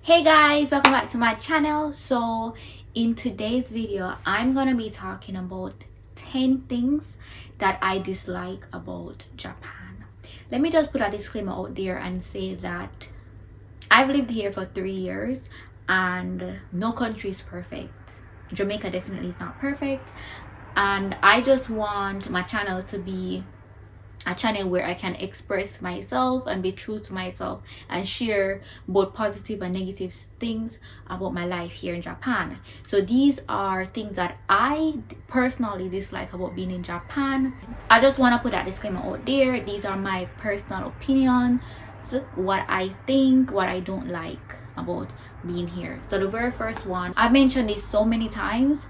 Hey guys, welcome back to my channel. So in today's video I'm gonna be talking about 10 things that I dislike about Japan. Let me just put a disclaimer out there and say that I've lived here for 3 years and no country is perfect. Jamaica definitely is not perfect, and I just want my channel to be a channel where I can express myself and be true to myself and share both positive and negative things about my life here in Japan. So these are things that I personally dislike about being in Japan. I just want to put that disclaimer out there. These are my personal opinions, what I think, what I don't like about being here. So the very first one, I've mentioned this so many times,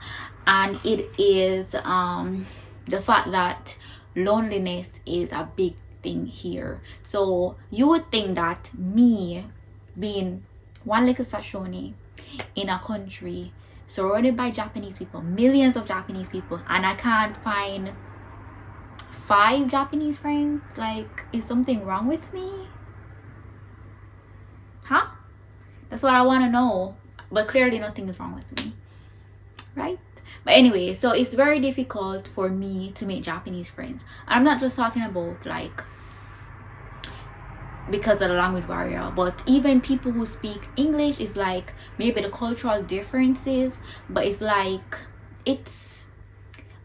and it is the fact that loneliness is a big thing here. So you would think that me being one little Sashoni in a country surrounded by Japanese people, millions of Japanese people, and I can't find 5 Japanese friends, like, is something wrong with me? Huh? That's what I want to know. But clearly nothing is wrong with me, right? But anyway, so it's very difficult for me to make Japanese friends. I'm not just talking about like because of the language barrier, but even people who speak English is like maybe the cultural differences, but it's like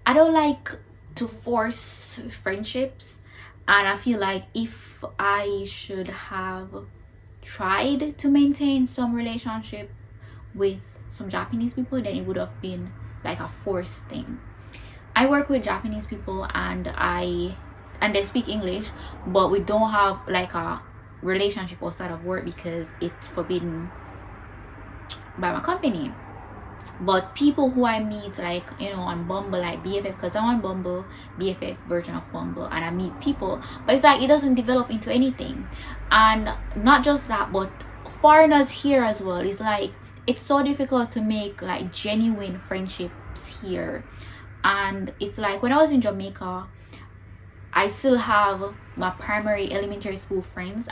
I don't like to force friendships, and I feel like if I should have tried to maintain some relationship with some Japanese people, then it would have been like a forced thing. I work with Japanese people and they speak English, but we don't have like a relationship outside of work because it's forbidden by my company. But people who I meet, like, you know, on Bumble, like BFF, because I'm on Bumble, BFF version of Bumble, and I meet people, but it's like it doesn't develop into anything. And not just that, but foreigners here as well, it's like it's so difficult to make like genuine friendships here. And it's like when I was in Jamaica, I still have my primary elementary school friends.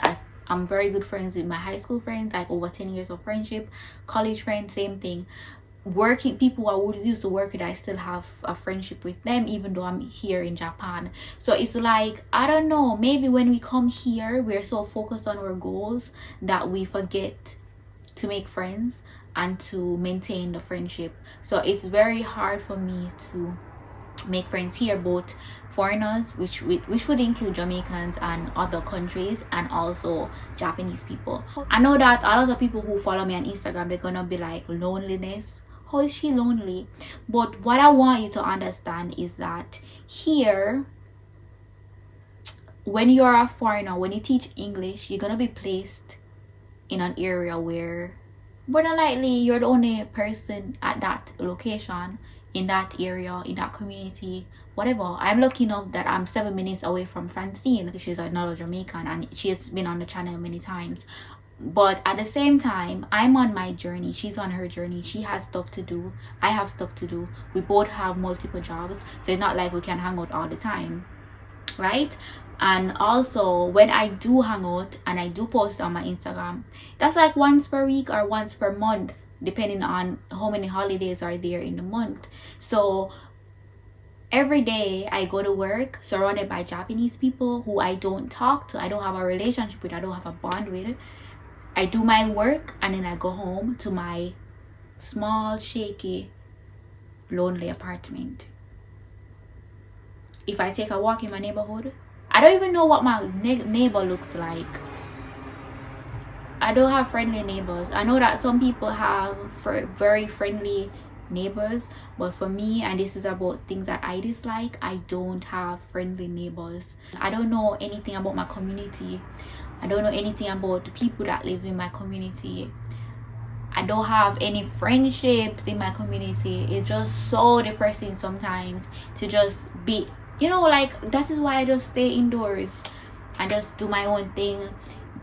I'm very good friends with my high school friends, like over 10 years of friendship. College friends, same thing. Working people who I would used to work with, I still have a friendship with them even though I'm here in Japan. So it's like, I don't know, maybe when we come here we're so focused on our goals that we forget to make friends and to maintain the friendship. So it's very hard for me to make friends here, both foreigners, which would include Jamaicans and other countries, and also Japanese people. I know that a lot of people who follow me on Instagram, they're gonna be like, loneliness, how is she lonely? But what I want you to understand is that here, when you're a foreigner, when you teach English, you're gonna be placed in an area where more than likely you're the only person at that location, in that area, in that community, whatever. I'm lucky enough that I'm 7 minutes away from Francine. She's another Jamaican and she has been on the channel many times. But at the same time, I'm on my journey, she's on her journey. She has stuff to do, I have stuff to do. We both have multiple jobs, so it's not like we can hang out all the time, right? And also when I do hang out and I do post on my Instagram, that's like once per week or once per month, depending on how many holidays are there in the month. So every day I go to work surrounded by Japanese people who I don't talk to, I don't have a relationship with, I don't have a bond with. I do my work and then I go home to my small, shaky, lonely apartment. If I take a walk in my neighborhood, I don't even know what my neighbor looks like. I don't have friendly neighbors. I know that some people have very friendly neighbors, but for me, and this is about things that I dislike, I don't have friendly neighbors. I don't know anything about my community. I don't know anything about the people that live in my community. I don't have any friendships in my community. It's just so depressing sometimes to just be, you know, like, that is why I just stay indoors and just do my own thing,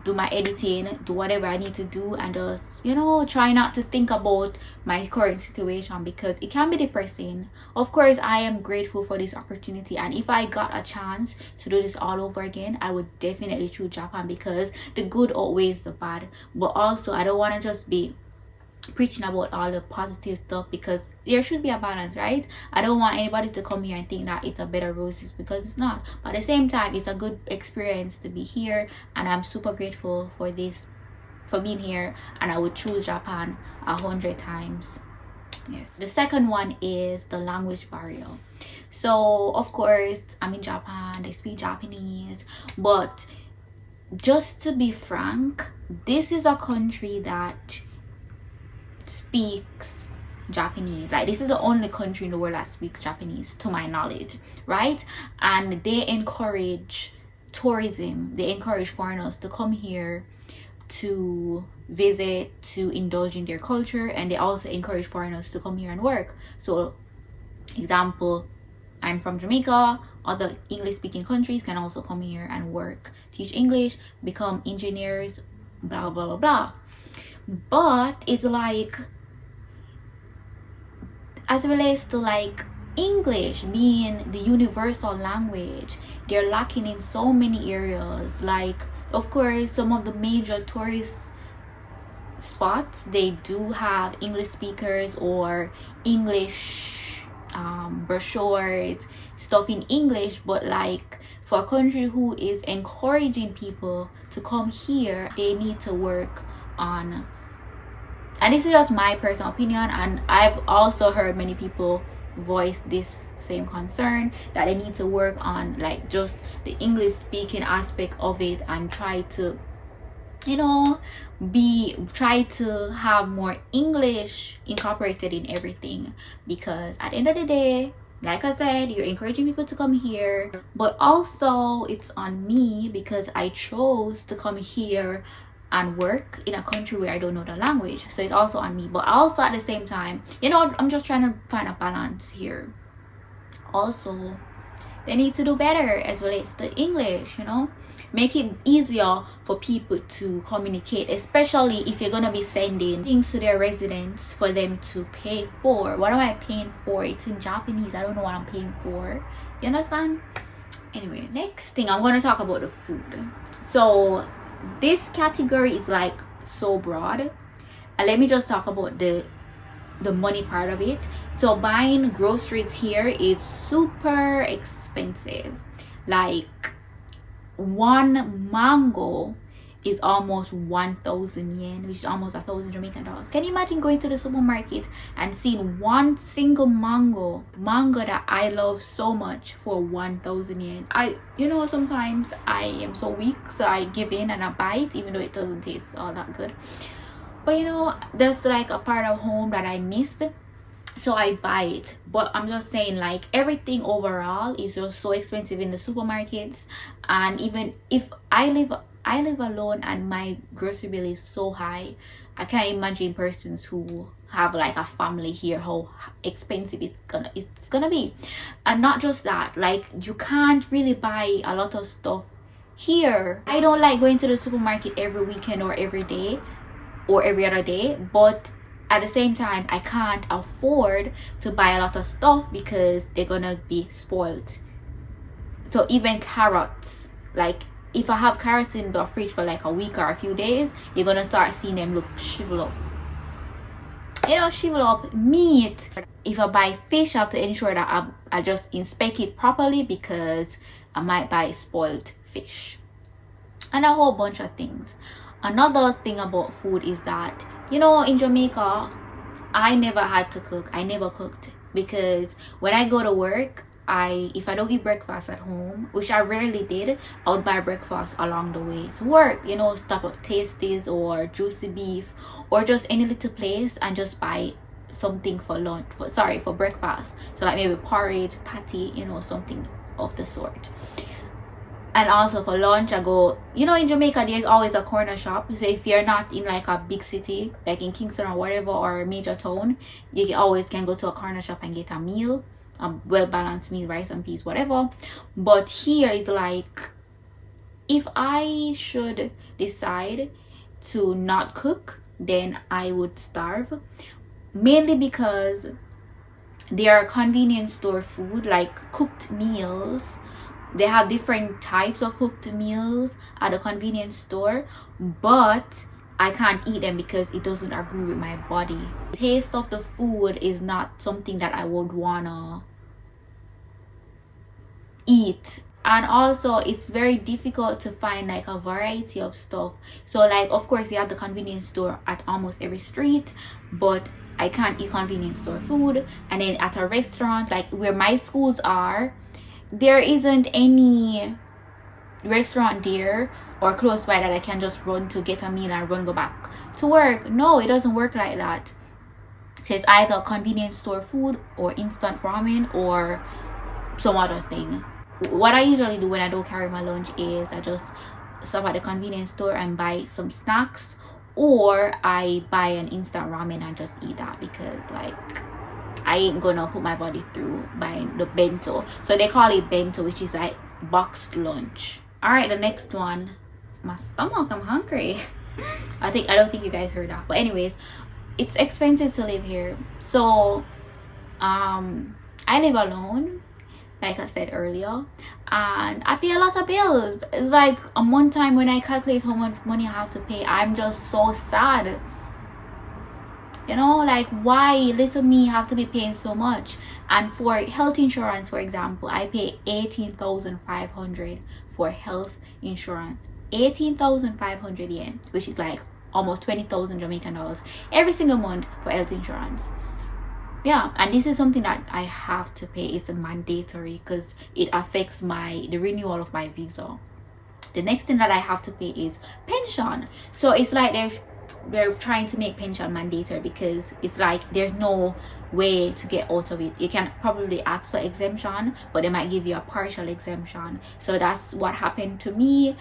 do my editing, do whatever I need to do, and just, you know, try not to think about my current situation because it can be depressing. Of course, I am grateful for this opportunity, and if I got a chance to do this all over again, I would definitely choose Japan because the good outweighs the bad. But also, I don't want to just be preaching about all the positive stuff because there should be a balance, right? I don't want anybody to come here and think that it's a bed of roses because it's not. But at the same time, it's a good experience to be here, and I'm super grateful for this, for being here, and I would choose Japan 100 times. Yes. The second one is the language barrier. So of course, I'm in Japan, they speak Japanese, but just to be frank, this is a country that speaks Japanese. Like, this is the only country in the world that speaks Japanese to my knowledge, right? And they encourage tourism, they encourage foreigners to come here to visit, to indulge in their culture, and they also encourage foreigners to come here and work. So example, I'm from Jamaica, other English speaking countries can also come here and work, teach English, become engineers, blah blah blah blah. But it's like, as it relates to like English being the universal language, they're lacking in so many areas. Like, of course, some of the major tourist spots, they do have English speakers or English brochures, stuff in English, but like for a country who is encouraging people to come here, they need to work on, and this is just my personal opinion, and I've also heard many people voice this same concern, that they need to work on like just the English speaking aspect of it and try to, you know, try to have more English incorporated in everything, because at the end of the day, like I said, you're encouraging people to come here, but also it's on me because I chose to come here and work in a country where I don't know the language. So it's also on me, but also at the same time, you know, I'm just trying to find a balance here. Also, they need to do better as relates to English, you know, make it easier for people to communicate, especially if you're gonna be sending things to their residents for them to pay for. What am I paying for? It's in Japanese, I don't know what I'm paying for, you understand? Anyway, next thing, I'm gonna talk about the food. So this category is like so broad, and let me just talk about the money part of it. So buying groceries here is super expensive. Like, one mango is almost 1,000 yen, which is almost 1,000 Jamaican dollars. Can you imagine going to the supermarket and seeing one single mango that I love so much for 1,000 yen? You know, sometimes I am so weak, so I give in and I buy it, even though it doesn't taste all that good. But you know, that's like a part of home that I miss, so I buy it. But I'm just saying, like, everything overall is just so expensive in the supermarkets. And even if I live alone and my grocery bill is so high, I can't imagine persons who have like a family here how expensive it's gonna be. And not just that, like, you can't really buy a lot of stuff here. I don't like going to the supermarket every weekend or every day or every other day, but at the same time, I can't afford to buy a lot of stuff because they're gonna be spoiled. So even carrots, like, if I have carrots in the fridge for like a week or a few days, you're gonna start seeing them look shrivel up. You know, shrivel up. Meat, if I buy fish, I have to ensure that I just inspect it properly because I might buy spoiled fish, and a whole bunch of things. Another thing about food is that, you know, in Jamaica, I never had to cook. I never cooked because when I go to work, if I don't eat breakfast at home, which I rarely did, I would buy breakfast along the way to work, you know, stop at Tasties or Juicy Beef or just any little place and just buy something for lunch, for breakfast. So like maybe porridge, patty, you know, something of the sort. And also for lunch, I go, you know, in Jamaica there's always a corner shop. So if you're not in like a big city like in Kingston or whatever, or a major town, you always can go to a corner shop and get a meal, a well-balanced meal, rice and peas, whatever. But here is like, if I should decide to not cook then I would starve. Mainly because there are convenience store food, like cooked meals. They have different types of cooked meals at a convenience store, but I can't eat them because it doesn't agree with my body. The taste of the food is not something that I would wanna eat. And also it's very difficult to find like a variety of stuff. So like, of course, you have the convenience store at almost every street, but I can't eat convenience store food. And then at a restaurant, like where my schools are, there isn't any restaurant there or close by that I can just run to get a meal and go back to work. No, it doesn't work like that. So it's either convenience store food or instant ramen or some other thing. What I usually do when I don't carry my lunch is I just stop at the convenience store and buy some snacks, or I buy an instant ramen and just eat that, because like I ain't gonna put my body through buying the bento. So they call it bento, which is like boxed lunch. All right, the next one. My stomach, I'm hungry. I don't think you guys heard that, but anyways, it's expensive to live here. So I live alone, like I said earlier, and I pay a lot of bills. It's like a month time when I calculate how much money I have to pay, I'm just so sad. You know, like, why little me have to be paying so much? And for health insurance, for example, I pay 18,500 for health insurance. 18,500 yen, which is like almost 20,000 Jamaican dollars every single month for health insurance. Yeah, and this is something that I have to pay. It's mandatory because it affects the renewal of my visa. The next thing that I have to pay is pension. So it's like they're trying to make pension mandatory, because it's like there's no way to get out of it. You can probably ask for exemption, but they might give you a partial exemption. So that's what happened to me.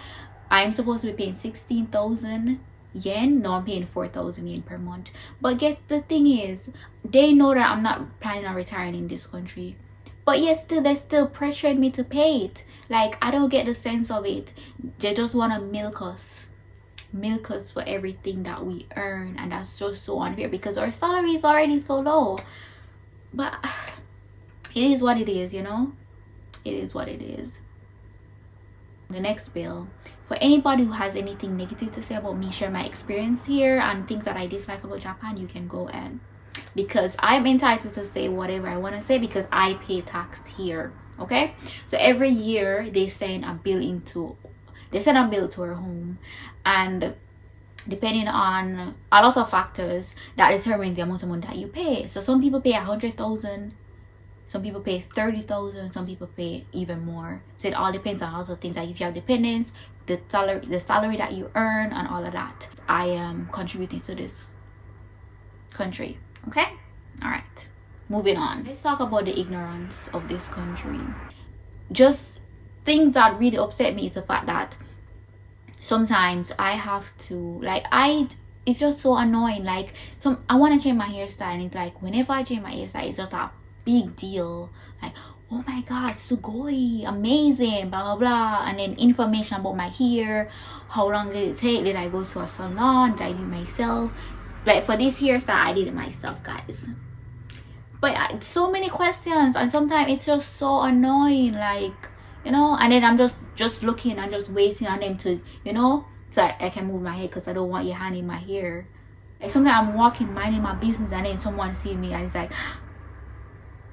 I'm supposed to be paying 16,000 yen. No, I'm paying 4,000 yen per month. But the thing is, they know that I'm not planning on retiring in this country, but yet still they still pressured me to pay it. Like, I don't get the sense of it. They just want to milk us for everything that we earn, and that's just so unfair because our salary is already so low. But it is what it is, you know. It is what it is. The next bill, for anybody who has anything negative to say about me, share my experience here and things that I dislike about Japan, you can go and, because I'm entitled to say whatever I want to say because I pay tax here. Okay, so every year they send a bill to our home, and depending on a lot of factors that determines the amount of money that you pay. So some people pay 100,000, some people pay 30,000, some people pay even more. So it all depends on lots of things, like if you have dependents, the salary that you earn, and all of that. I am contributing to this country. Okay, all right, moving on. Let's talk about the ignorance of this country. Just things that really upset me is the fact that sometimes I have to, like, it's just so annoying. Like, I want to change my hairstyle, and it's like whenever I change my hairstyle, it's just a big deal. Like, oh my god, sugoi, amazing, blah blah blah, and then information about my hair. How long did it take? Did I go to a salon? Did I do it myself? Like, for this hairstyle, I did it myself, guys. But so many questions, and sometimes it's just so annoying, like, you know. And then I'm just looking and just waiting on them to, you know, so I can move my head because I don't want your hand in my hair. Like, sometimes I'm walking, minding my business, and then someone sees me and it's like,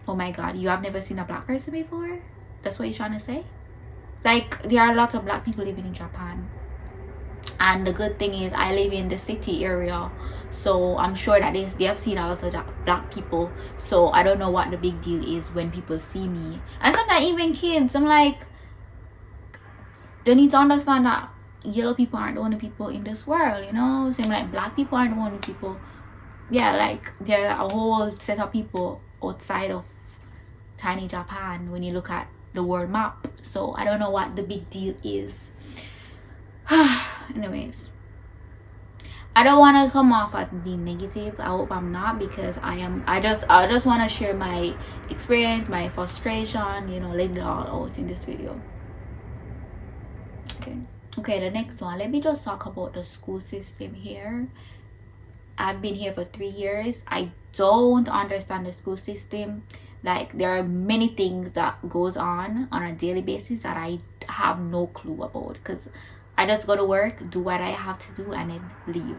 oh my god, you have never seen a black person before? That's what you're trying to say? Like, there are a lot of black people living in Japan, and the good thing is I live in the city area, so I'm sure that they have seen a lot of black people. So I don't know what the big deal is when people see me. And sometimes even kids, I'm like, they need to understand that yellow people aren't the only people in this world, you know. Same like black people aren't the only people. Yeah, like there are a whole set of people outside of tiny Japan when you look at the world map. So I don't know what the big deal is. Anyways, I don't want to come off as being negative. I hope I'm not, because I just want to share my experience, my frustration, you know, let it all out in this video. Okay, the next one, let me just talk about the school system here. I've been here for 3 years. I don't understand the school system. Like, there are many things that goes on a daily basis that I have no clue about, because I just go to work, do what I have to do, and then leave.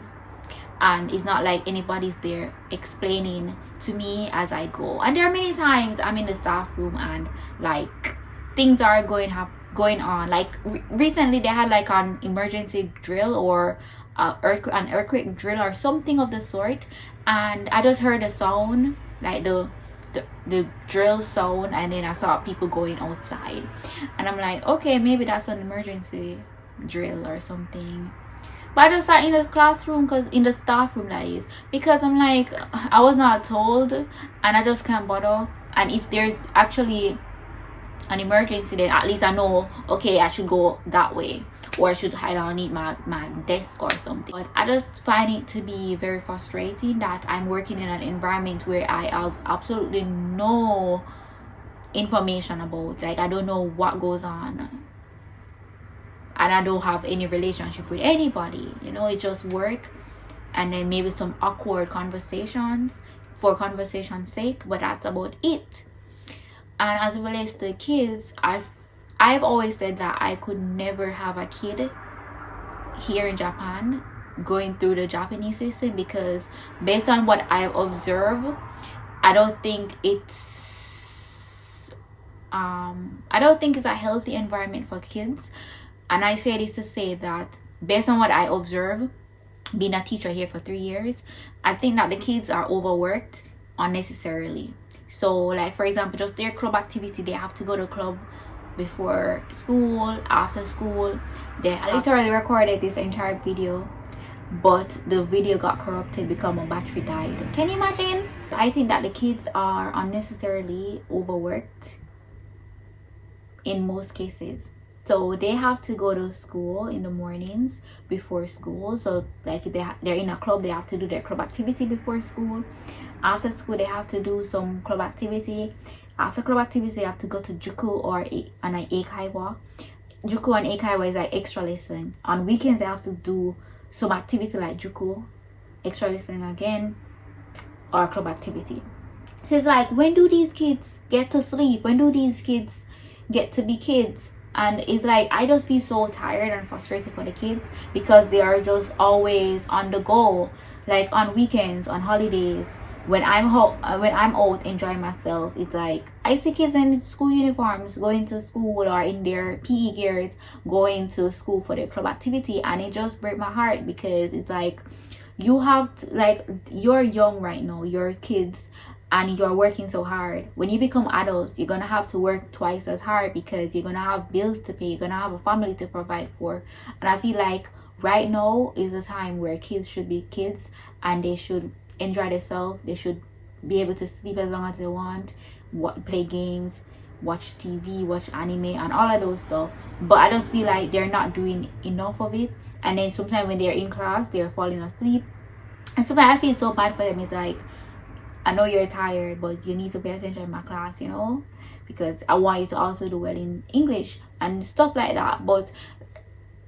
And it's not like anybody's there explaining to me as I go. And there are many times I'm in the staff room and like things are going on. Like recently they had like an emergency drill or an earthquake drill or something of the sort, and I just heard a sound, like the drill sound, and then I saw people going outside, and I'm like, okay, maybe that's an emergency drill or something. But I just sat in the classroom, because in the staff room, that is, because I'm like, I was not told, and I just can't bother. And if there's actually an emergency, then at least I know, okay, I should go that way, or I should hide underneath my desk or something. But I just find it to be very frustrating that I'm working in an environment where I have absolutely no information about. Like, I don't know what goes on, and I don't have any relationship with anybody. You know, it's just work, and then maybe some awkward conversations for conversation's sake, but that's about it. And as it relates to kids, I've always said that I could never have a kid here in Japan going through the Japanese system, because based on what I've observed, I don't think it's a healthy environment for kids. And I say this to say that based on what I observe, being a teacher here for 3 years, I think that the kids are overworked unnecessarily. So like, for example, just their club activity, they have to go to club before school, after school. I literally recorded this entire video, but the video got corrupted because my battery died. Can you imagine? I think that the kids are unnecessarily overworked in most cases. So they have to go to school in the mornings before school. So like, if they're in a club, they have to do their club activity before school. After school, they have to do some club activity. After club activity, they have to go to juku or an eikaiwa. Juku and eikaiwa is like extra lesson. On weekends, they have to do some activity like juku, extra lesson again, or club activity. So it's like, when do these kids get to sleep? When do these kids get to be kids? And it's like, I just feel so tired and frustrated for the kids, because they are just always on the go. Like on weekends, on holidays, when I'm out enjoying myself, it's like I see kids in school uniforms going to school, or in their PE gears going to school for their club activity, and it just breaks my heart, because it's like, you have to, like, you're young right now, you're kids, and you're working so hard. When you become adults, you're gonna have to work twice as hard, because you're gonna have bills to pay, you're gonna have a family to provide for. And I feel like right now is a time where kids should be kids, and they should enjoy themselves. They should be able to sleep as long as they want, play games, watch TV, watch anime, and all of those stuff. But I just feel like they're not doing enough of it. And then sometimes when they're in class, they're falling asleep, and sometimes I feel so bad for them. It's like, I know you're tired, but you need to pay attention in my class, you know, because I want you to also do well in English and stuff like that. But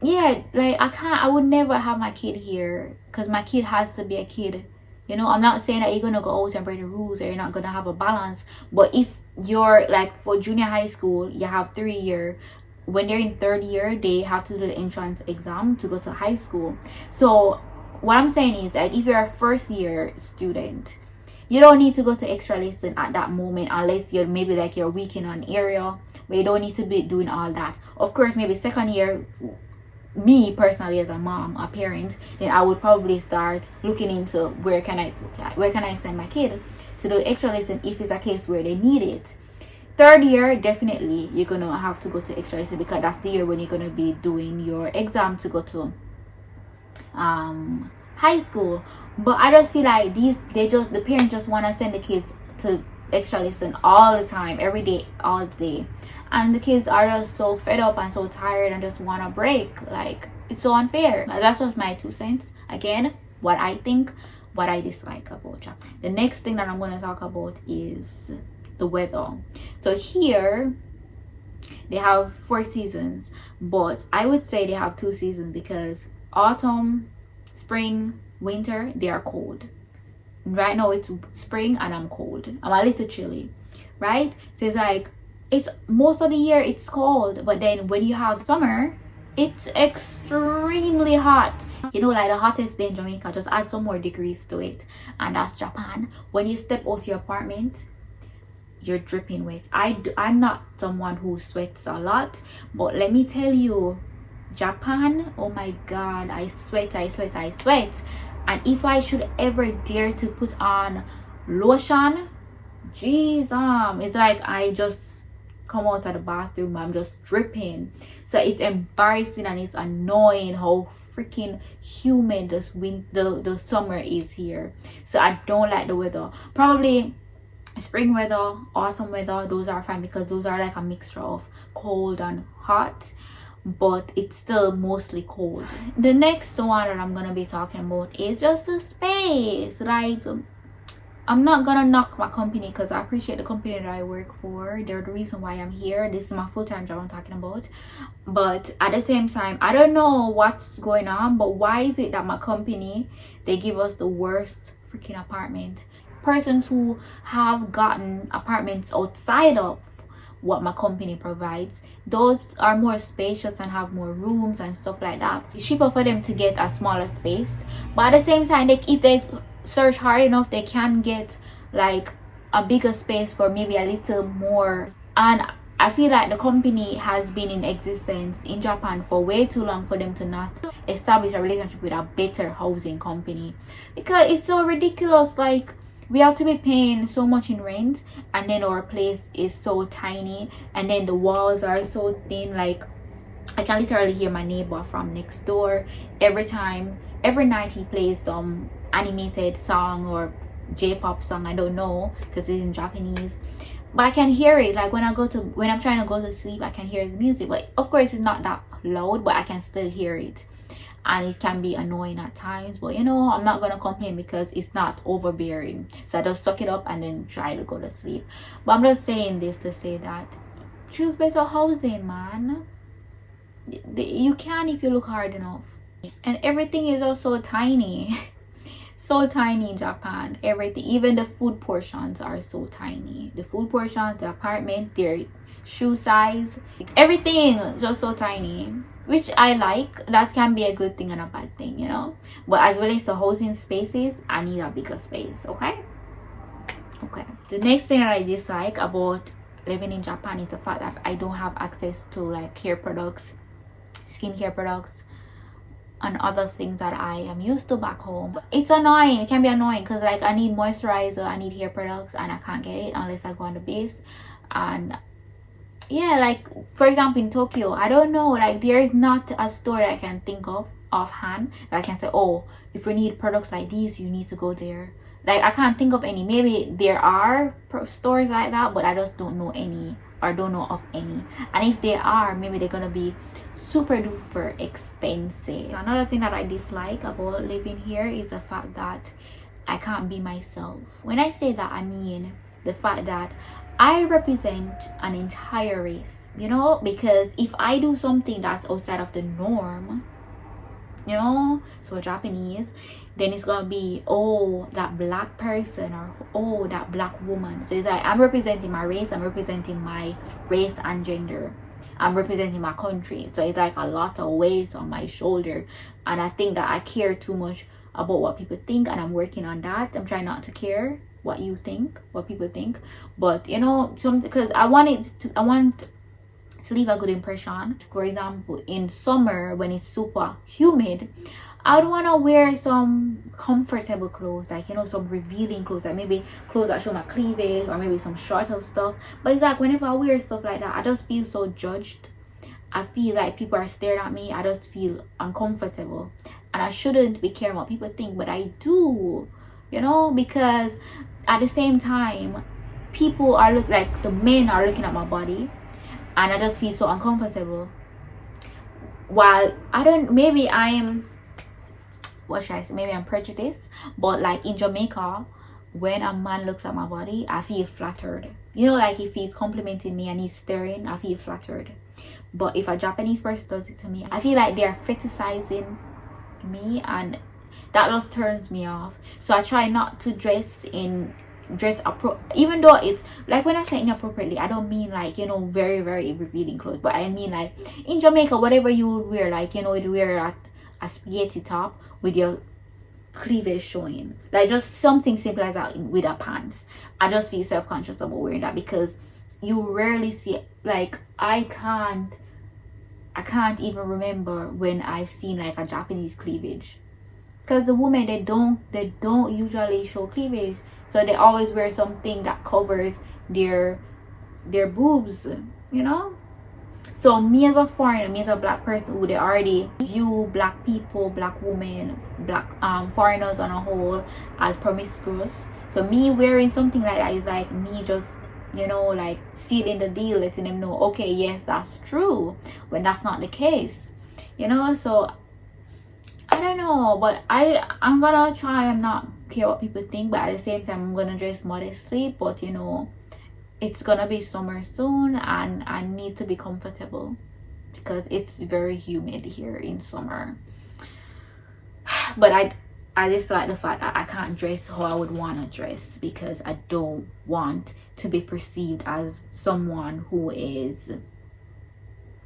yeah, like, I would never have my kid here, because my kid has to be a kid. You know, I'm not saying that you're gonna go out and break the rules, or you're not gonna have a balance. But if you're like, for junior high school, you have 3 years. When they're in third year, they have to do the entrance exam to go to high school. So what I'm saying is that if you're a first year student, you don't need to go to extra lesson at that moment, unless you're maybe like you're weak in an area, but you don't need to be doing all that. Of course, maybe second year, me personally as a mom, a parent, then I would probably start looking into where can I send my kid to do extra lesson if it's a case where they need it. Third year, definitely you're gonna have to go to extra lesson, because that's the year when you're gonna be doing your exam to go to high school. But I just feel like the parents just want to send the kids to extra lesson all the time, every day, all day, and the kids are just so fed up and so tired and just want a break. Like, it's so unfair. That's just my 2 cents. Again, what I think, what I dislike about Japan. The next thing that I'm going to talk about is the weather. So here they have 4 seasons, but I would say they have 2 seasons, because autumn, spring, winter they are cold. Right now it's spring and I'm cold. I'm a little chilly, right? So it's like, it's most of the year it's cold, but then when you have summer, it's extremely hot. You know, like the hottest day in Jamaica, just add some more degrees to it, and that's Japan. When you step out your apartment, you're dripping wet. I'm not someone who sweats a lot, but let me tell you, Japan, oh my god, I sweat. And if I should ever dare to put on lotion, jeez, it's like I just come out of the bathroom, I'm just dripping. So it's embarrassing and it's annoying how freaking humid the summer is here. So I don't like the weather. Probably spring weather, autumn weather, those are fine because those are like a mixture of cold and hot, but it's still mostly cold. The next one that I'm gonna be talking about is just the space. Like, I'm not gonna knock my company because I appreciate the company that I work for. They're the reason why I'm here. This is my full-time job I'm talking about. But at the same time, I don't know what's going on, but why is it that my company, they give us the worst freaking apartment? Persons who have gotten apartments outside of what my company provides, those are more spacious and have more rooms and stuff like that. It's cheaper for them to get a smaller space, but at the same time, if they search hard enough, they can get like a bigger space for maybe a little more. And I feel like the company has been in existence in Japan for way too long for them to not establish a relationship with a better housing company, because it's so ridiculous. Like, we have to be paying so much in rent, and then our place is so tiny, and then the walls are so thin. Like, I can literally hear my neighbor from next door every night he plays some animated song or J-pop song, I don't know because it's in Japanese, but I can hear it. Like, when I'm trying to go to sleep, I can hear the music, but of course it's not that loud, but I can still hear it, and it can be annoying at times. But you know, I'm not gonna complain because it's not overbearing, so I just suck it up and then try to go to sleep. But I'm just saying this to say that choose better housing, man. You can if you look hard enough. And everything is also tiny. So tiny in Japan. Everything, even the food portions are so tiny. The food portions, the apartment, their shoe size, everything is just so tiny, which I like. That can be a good thing and a bad thing, you know. But as relates to housing spaces, I need a bigger space. Okay. The next thing that I dislike about living in Japan is the fact that I don't have access to like hair products, skincare products, and other things that I am used to back home. It's annoying. It can be annoying because like I need moisturizer, I need hair products, and I can't get it unless I go on the base. And yeah, like for example in Tokyo, I don't know, like there is not a store that I can think of offhand that I can say, oh, if you need products like these, you need to go there. Like, I can't think of any. Maybe there are stores like that, but I just don't know any, or don't know of any. And if they are, maybe they're gonna be super duper expensive. So another thing that I dislike about living here is the fact that I can't be myself. When I say that, I mean the fact that I represent an entire race, you know, because if I do something that's outside of the norm, you know, so Japanese, then it's gonna be, oh, that black person, or oh, that black woman. So it's like I'm representing my race, I'm representing my race and gender, I'm representing my country. So it's like a lot of weight on my shoulder, and I think that I care too much about what people think, and I'm working on that. I'm trying not to care what people think, but you know, because I want to leave a good impression. For example, in summer when it's super humid, I would want to wear some comfortable clothes, like, you know, some revealing clothes, like maybe clothes that show my cleavage, or maybe some short of stuff. But it's like whenever I wear stuff like that, I just feel so judged. I feel like people are staring at me. I just feel uncomfortable, and I shouldn't be caring what people think, but I do, you know, because at the same time, people are like the men are looking at my body, and I just feel so uncomfortable. While maybe I'm prejudiced, but like in Jamaica, when a man looks at my body, I feel flattered. You know, like if he's complimenting me and he's staring, I feel flattered. But if a Japanese person does it to me, I feel like they're fetishizing me, and that just turns me off. So I try not to even though it's like, when I say inappropriately, I don't mean like, you know, very very revealing clothes, but I mean like in Jamaica, whatever you would wear, like, you know, you'd wear a spaghetti top with your cleavage showing, like just something simple as that with a pants. I just feel self-conscious about wearing that because you rarely see it. Like I can't even remember when I've seen like a Japanese cleavage, because the women, they don't usually show cleavage, so they always wear something that covers their boobs, you know. So me as a foreigner, me as a black person who they already view black people, black women, black foreigners on a whole as promiscuous, so me wearing something like that is like me just, you know, like sealing the deal, letting them know, okay, yes, that's true, when that's not the case, you know. So I don't know, but I'm gonna try and not care what people think, but at the same time I'm gonna dress modestly. But you know, it's gonna be summer soon and I need to be comfortable because it's very humid here in summer. But I just like the fact that I can't dress how I would want to dress because I don't want to be perceived as someone who is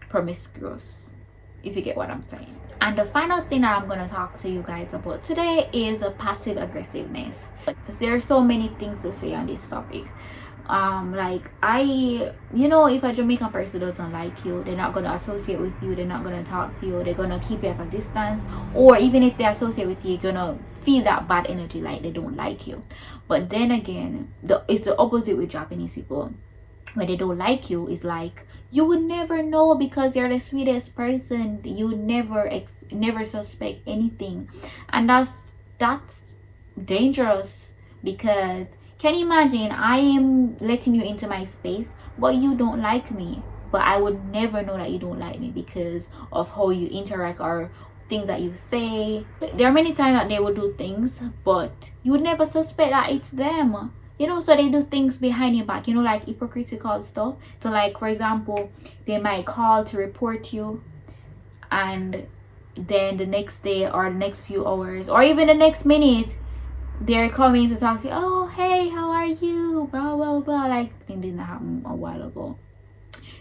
promiscuous, if you get what I'm saying. And the final thing that I'm going to talk to you guys about today is passive aggressiveness. There are so many things to say on this topic. Like you know, if a Jamaican person doesn't like you, they're not going to associate with you, they're not going to talk to you, they're going to keep you at a distance, or even if they associate with you, you're going to feel that bad energy, like they don't like you. But then again, it's the opposite with Japanese people. When they don't like you, it's like you would never know because you're the sweetest person. You would never suspect anything, and that's dangerous. Because can you imagine, I am letting you into my space but you don't like me, but I would never know that you don't like me because of how you interact or things that you say. There are many times that they will do things but you would never suspect that it's them, you know. So they do things behind your back, you know, like hypocritical stuff. So like, for example, they might call to report you, and then the next day or the next few hours or even the next minute, they're coming to talk to you. Oh, hey, how are you? Blah blah blah. Like, thing didn't happen a while ago.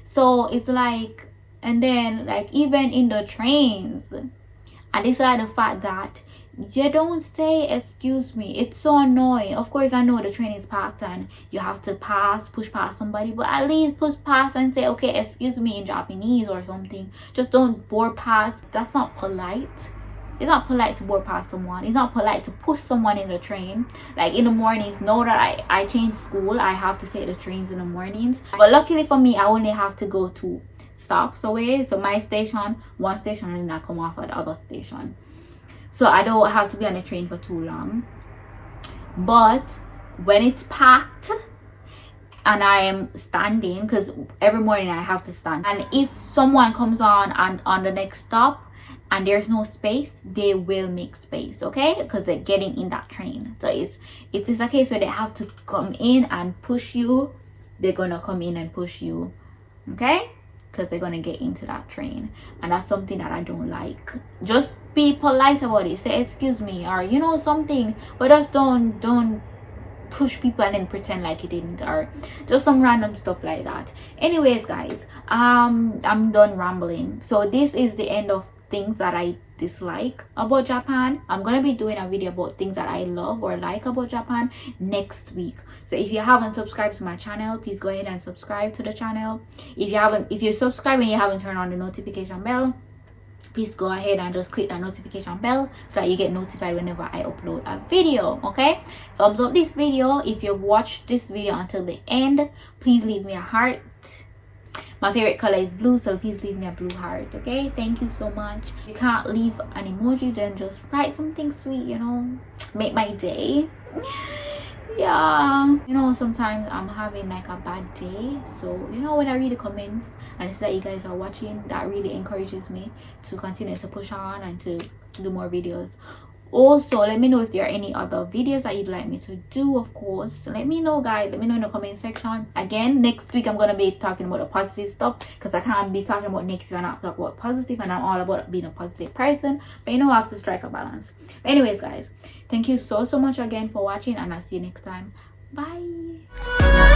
So it's like, and then like even in the trains, and it's like the fact that you don't say excuse me. It's so annoying. Of course, I know the train is packed and you have to push past somebody, but at least push past and say, okay, excuse me, in Japanese or something. Just don't board past. That's not polite. It's not polite to board past someone. It's not polite to push someone in the train. Like in the mornings, know that I change school, I have to take the trains in the mornings. But luckily for me, I only have to go 2 stops away. So my station, 1 station, and then I come off at the other station. So I don't have to be on the train for too long. But when it's packed and I am standing, because every morning I have to stand, and if someone comes on the next stop and there's no space, they will make space, okay? Because they're getting in that train. So if it's a case where they have to come in and push you, they're gonna come in and push you, okay? Because they're gonna get into that train, and that's something that I don't like. Just be polite about it. Say excuse me, or you know, something, but just don't push people and then pretend like you didn't, or just some random stuff like that. Anyways, guys, I'm done rambling. So this is the end of things that I dislike about Japan. I'm gonna be doing a video about things that I love or like about Japan next week. So if you haven't subscribed to my channel, please go ahead and subscribe to the channel. If you subscribe and you haven't turned on the notification bell, please go ahead and just click that notification bell so that you get notified whenever I upload a video. Okay, thumbs up this video. If you've watched this video until the end, please leave me a heart. My favorite color is blue, so please leave me a blue heart. Okay, thank you so much. If you can't leave an emoji, then just write something sweet, you know, make my day. Yeah, you know, sometimes I'm having like a bad day, so you know, when I read the comments and see that you guys are watching, that really encourages me to continue to push on and to do more videos. Also, let me know if there are any other videos that you'd like me to do. Of course, let me know, guys. Let me know in the comment section. Again, next week I'm gonna be talking about the positive stuff, because I can't be talking about negative and not talk about positive, and I'm all about being a positive person, but you know, I have to strike a balance. But anyways, guys, thank you so much again for watching, and I'll see you next time. Bye.